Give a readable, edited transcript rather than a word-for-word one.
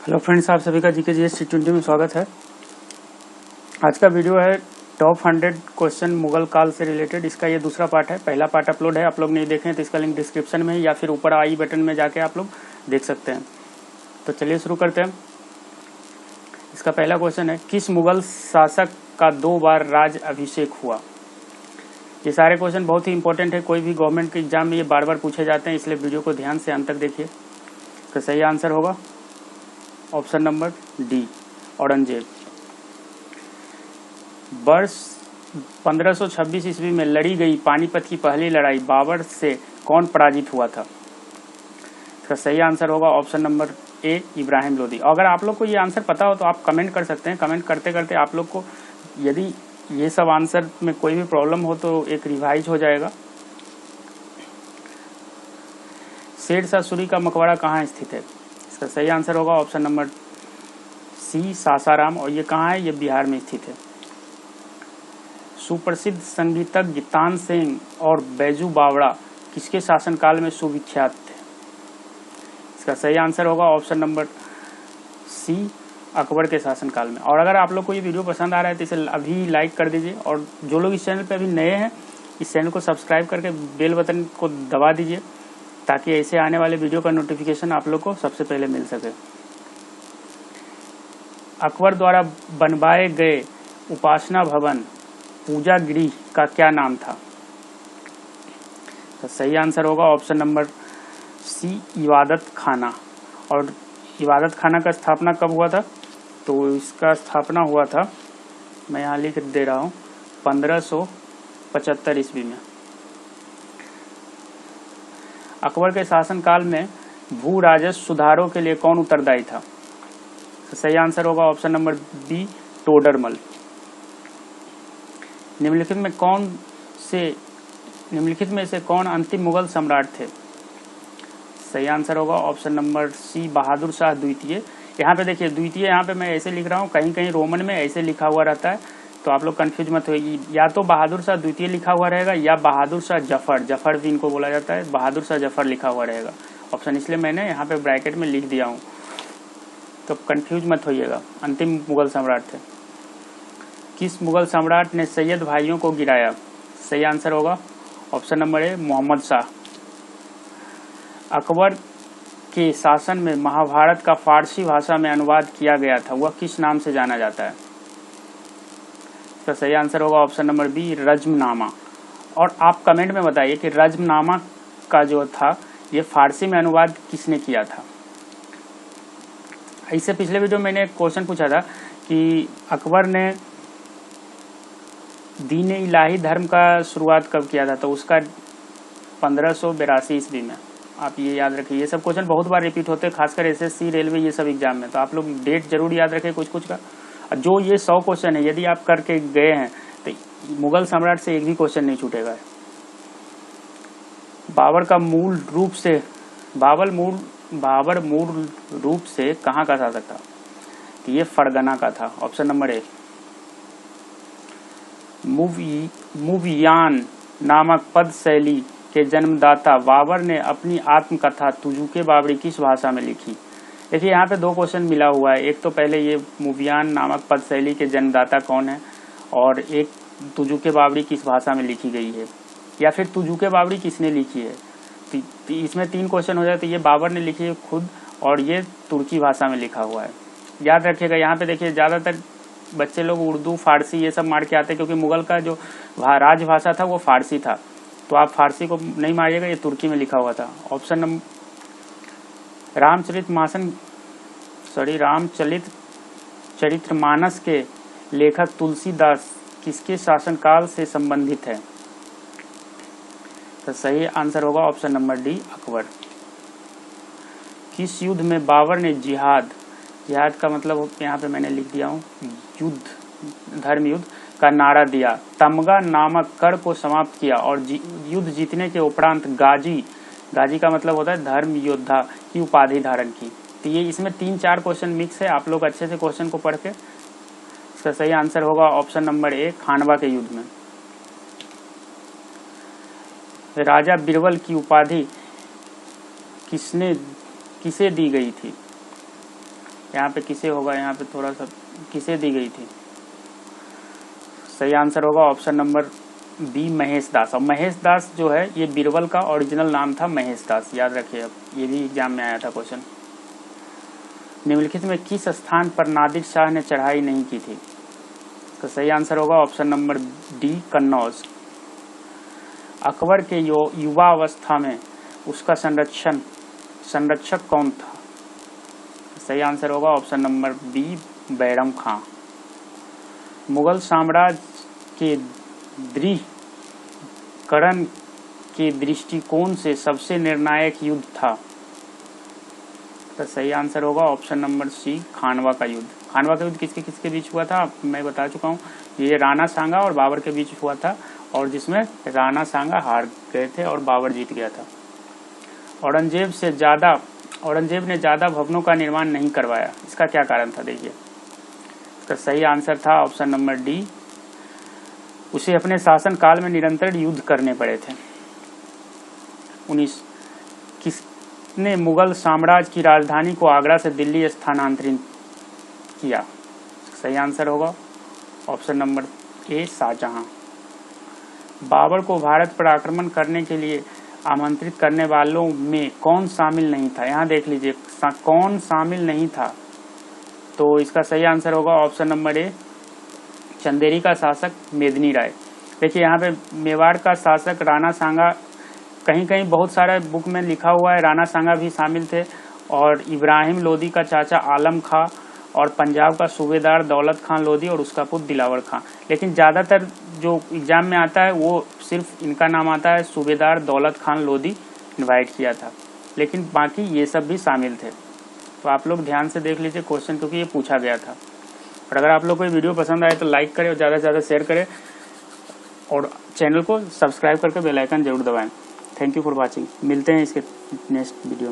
Hello friends, आप सभी का जीके जीएस T20 में स्वागत है। आज का वीडियो है टॉप 100 क्वेश्चन मुगल काल से रिलेटेड। इसका ये दूसरा पार्ट है। पहला पार्ट अपलोड है, आप लोग नहीं देखें तो इसका लिंक डिस्क्रिप्शन में है या फिर ऊपर आई बटन में जाके आप लोग देख सकते हैं। तो चलिए शुरू करते हैं। इसका पहला क्वेश्चन है, किस मुगल शासक का 2 बार राज अभिषेक हुआ? ये सारे क्वेश्चन बहुत ही इंपॉर्टेंट है, कोई भी गवर्नमेंट के एग्जाम में ये बार बार पूछे जाते हैं, इसलिए वीडियो को ध्यान से अंत तक देखिए। तो सही आंसर होगा ऑप्शन नंबर डी, औरंगजेब। वर्ष 1526 ईस्वी में लड़ी गई पानीपत की पहली लड़ाई बाबर से कौन पराजित हुआ था? इसका सही आंसर होगा ऑप्शन नंबर ए, इब्राहिम लोदी। अगर आप लोग को ये आंसर पता हो तो आप कमेंट कर सकते हैं। कमेंट करते करते आप लोग को यदि ये सब आंसर में कोई भी प्रॉब्लम हो तो एक रिवाइज हो जाएगा। शेरशाह सूरी का मकबरा कहाँ स्थित है? इसका सही आंसर होगा ऑप्शन नंबर सी, सासाराम। और ये कहाँ है? ये बिहार में स्थित है। सुप्रसिद्ध संगीतज्ञ तानसेन और बैजू बावड़ा किसके शासनकाल में सुविख्यात थे? इसका सही आंसर होगा ऑप्शन नंबर सी, अकबर के शासनकाल में। और अगर आप लोग को ये वीडियो पसंद आ रहा है तो इसे अभी लाइक कर दीजिए, और जो लोग इस चैनल पे अभी नए हैं इस चैनल को सब्सक्राइब करके बेल बटन को दबा दीजिए, ताकि ऐसे आने वाले वीडियो का नोटिफिकेशन आप लोग को सबसे पहले मिल सके। अकबर द्वारा बनवाए गए उपासना भवन पूजा गृह का क्या नाम था? तो सही आंसर होगा ऑप्शन नंबर सी, इबादत खाना। और इबादत खाना का स्थापना कब हुआ था? तो इसका स्थापना हुआ था, मैं यहाँ लिख दे रहा हूँ, 1575 ईस्वी में। अकबर के शासनकाल में भू राजस्व सुधारों के लिए कौन उत्तरदायी था? तो सही आंसर होगा ऑप्शन नंबर बी, टोडरमल। निम्नलिखित में से कौन अंतिम मुगल सम्राट थे? सही आंसर होगा option number C, Bahadur Shah द्वितीय। यहाँ पे देखिए द्वितीय, यहाँ पे मैं ऐसे लिख रहा हूँ, कहीं कहीं रोमन में ऐसे लिखा हुआ रहता है, तो आप लोग कंफ्यूज मत होइए। या तो बहादुर शाह द्वितीय लिखा हुआ रहेगा या बहादुर शाह जफर भी इनको बोला जाता है, बहादुर शाह जफर लिखा हुआ रहेगा ऑप्शन, इसलिए मैंने यहाँ पे ब्रैकेट में लिख दिया हूँ, तो कंफ्यूज मत होइएगा। अंतिम मुगल सम्राट थे। किस मुगल सम्राट ने सैयद भाइयों को गिराया? सही आंसर होगा option number A, Mohammad Shah. Akbar के शासन में महाभारत का फारसी भाषा में अनुवाद किया गया था, वह किस नाम से जाना जाता है? इसका सही आंसर होगा ऑप्शन नंबर बी, रज्मनामा। और आप कमेंट में बताइए कि रज्मनामा का जो था ये फारसी में अनुवाद किसने किया था? इससे पिछले वीडियो में मैंने एक क्वेश्चन पूछा था कि अकबर ने दीन इलाही धर्म का शुरुआत कब किया था, तो उसका 1582 ईस्वी में। आप ये याद रखिए, ये सब क्वेश्चन बहुत बार रिपीट होते हैं, खासकर एसएससी, रेलवे, ये सब एग्जाम में, तो आप लोग डेट जरूर याद रखें कुछ कुछ का। जो ये 100 क्वेश्चन है, यदि आप करके गए हैं तो मुगल सम्राट से एक भी क्वेश्चन नहीं छूटेगा। बाबर मूल रूप से कहाँ का शासक था? तो ये फरगना का था, ऑप्शन नंबर ए। मुवियान नामक पद शैली के जन्मदाता बाबर ने अपनी आत्मकथा तुजुके बाबरी किस भाषा में लिखी? देखिए यहाँ पे 2 क्वेश्चन मिला हुआ है। एक तो पहले ये मुवियान नामक पद शैली के जन्मदाता कौन है, और एक तुजुके बाबरी किस भाषा में लिखी गई है, या फिर तुजुके बाबरी किसने लिखी है। तो इसमें 3 क्वेश्चन हो जाए। तो ये बाबर ने लिखी है खुद, और ये तुर्की भाषा में लिखा हुआ है। याद रखिएगा, यहाँ पे देखिए ज़्यादातर बच्चे लोग उर्दू, फारसी ये सब मार के आते हैं, क्योंकि मुगल का जो राजभाषा था वो फारसी था, तो आप फारसी को नहीं मारिएगा, ये तुर्की में लिखा हुआ था। ऑप्शन नंबर रामचरितमानस के लेखक तुलसीदास किसके शासनकाल से संबंधित है? तो सही आंसर होगा ऑप्शन नंबर डी, अकबर। किस युद्ध में बाबर ने जिहाद का मतलब यहाँ पे मैंने लिख दिया हूँ, युद्ध, धर्म युद्ध का नारा दिया, तमगा नामक कर को समाप्त किया, और युद्ध जीतने के उपरांत गाजी का मतलब होता है धर्म योद्धा की उपाधि धारण की? तो ये इसमें 3-4 क्वेश्चन मिक्स है, आप लोग अच्छे से क्वेश्चन को पढ़ के। इसका सही आंसर होगा ऑप्शन नंबर ए, खानवा के युद्ध में। राजा बीरबल की उपाधि किसे दी गई थी? यहाँ पे किसे होगा, यहाँ पे थोड़ा सा किसे दी गई थी। सही आंसर होगा ऑप्शन नंबर बी, महेश दास। और महेश दास जो है ये बीरबल का ओरिजिनल नाम था, महेश दास, याद रखिए। अब ये भी एग्जाम में आया था क्वेश्चन। निम्नलिखित में किस स्थान पर नादिर शाह ने चढ़ाई नहीं की थी। तो सही आंसर होगा option number D, Kannauj. Akbar के युवा अवस्था में उसका संरक्षक कौन था। सही आंसर होगा ऑप्शन नंबर बी, बैरम खां। मुगल साम्राज्य के दृढ़ीकरण के दृष्टिकोण से सबसे निर्णायक युद्ध था। तो सही आंसर होगा ऑप्शन नंबर सी, खानवा का युद्ध। खानवा का युद्ध किसके किसके बीच हुआ था मैं बता चुका हूँ। ये राणा सांगा और बाबर के बीच हुआ था, और जिसमें राणा सांगा हार गए थे और बाबर जीत गया था। औरंगजेब ने ज्यादा भवनों का निर्माण नहीं करवाया, इसका क्या कारण था। देखिए इसका सही आंसर था ऑप्शन नंबर डी, उसे अपने शासन काल में निरंतर युद्ध करने पड़े थे। 19 किसने मुगल साम्राज्य की राजधानी को आगरा से दिल्ली स्थानांतरित किया। सही आंसर होगा option number A, Shahjahan. Babar को भारत पर आक्रमण करने के लिए आमंत्रित करने वालों में कौन शामिल नहीं था। यहाँ देख लीजिए कौन शामिल नहीं था, तो इसका सही आंसर होगा ऑप्शन नंबर ए, चंदेरी का शासक मेदिनी राय। देखिए यहाँ पे मेवाड़ का शासक राणा सांगा, कहीं कहीं बहुत सारा बुक में लिखा हुआ है राणा सांगा भी शामिल थे, और इब्राहिम लोदी का चाचा आलम खां, और पंजाब का सूबेदार दौलत खान लोदी और उसका पुत्र दिलावर खां। लेकिन ज़्यादातर जो एग्जाम में आता है वो सिर्फ इनका नाम आता है, सूबेदार दौलत खान लोदी इनवाइट किया था, लेकिन बाकी ये सब भी शामिल थे। तो आप लोग ध्यान से देख लीजिए क्वेश्चन, क्योंकि ये पूछा गया था। और अगर आप लोग को ये वीडियो पसंद आए तो लाइक करें और ज़्यादा से ज़्यादा शेयर करें, और चैनल को सब्सक्राइब करके बेल आइकन जरूर दबाएं। Thank you for watching. मिलते हैं इसके नेक्स्ट वीडियो में।